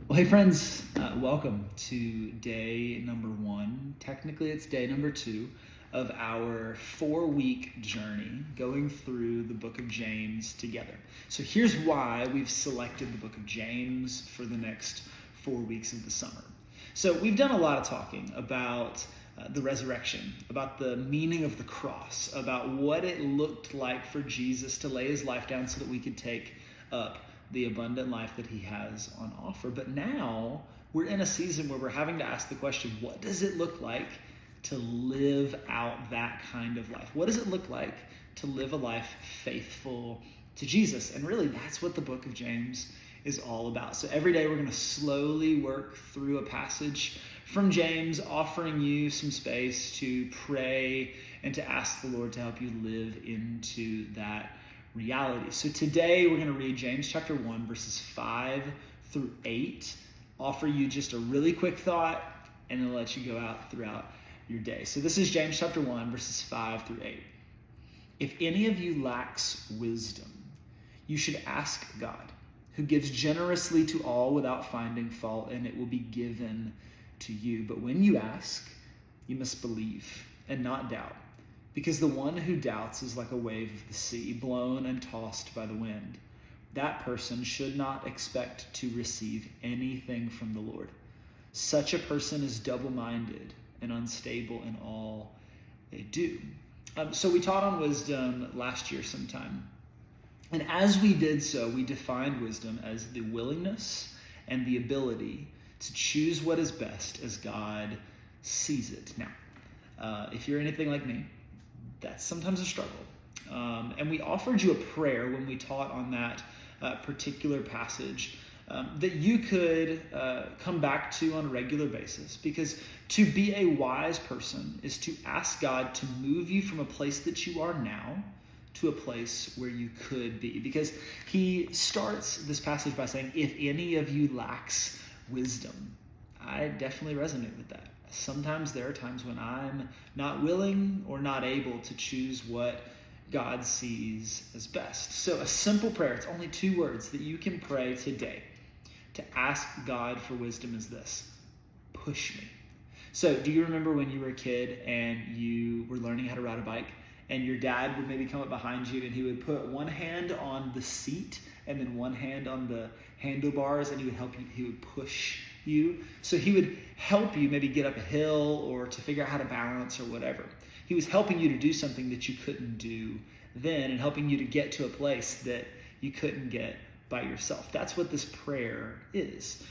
Well, hey friends, welcome to day number 1. Technically, it's day number 2 of our 4-week journey going through the book of James together. So here's why we've selected the book of James for the next 4 weeks of the summer. So we've done a lot of talking about the resurrection, about the meaning of the cross, about what it looked like for Jesus to lay his life down so that we could take up the abundant life that he has on offer. But now we're in a season where we're having to ask the question, what does it look like to live out that kind of life? What does it look like to live a life faithful to Jesus? And really, that's what the book of James is all about. So every day we're going to slowly work through a passage from James, offering you some space to pray and to ask the Lord to help you live into that reality. So today we're going to read James chapter 1, verses 5 through 8, offer you just a really quick thought, and then let you go out throughout your day. So this is James chapter 1, verses 5 through 8. If any of you lacks wisdom, you should ask God, who gives generously to all without finding fault, and it will be given to you. But when you ask, you must believe and not doubt, because the one who doubts is like a wave of the sea, blown and tossed by the wind. That person should not expect to receive anything from the Lord. Such a person is double-minded and unstable in all they do. So we taught on wisdom last year sometime. And as we did so, we defined wisdom as the willingness and the ability to choose what is best as God sees it. Now, if you're anything like me, that's sometimes a struggle. And we offered you a prayer when we taught on that particular passage that you could come back to on a regular basis. Because to be a wise person is to ask God to move you from a place that you are now to a place where you could be. Because he starts this passage by saying, if any of you lacks wisdom. I definitely resonate with that. Sometimes there are times when I'm not willing or not able to choose what God sees as best. So a simple prayer, it's only 2 words that you can pray today to ask God for wisdom is this: push me. So do you remember when you were a kid and you were learning how to ride a bike, and your dad would maybe come up behind you and he would put one hand on the seat and then one hand on the handlebars, and he would help you, he would push you. So he would help you maybe get up a hill or to figure out how to balance or whatever. He was helping you to do something that you couldn't do then, and helping you to get to a place that you couldn't get by yourself. That's what this prayer is.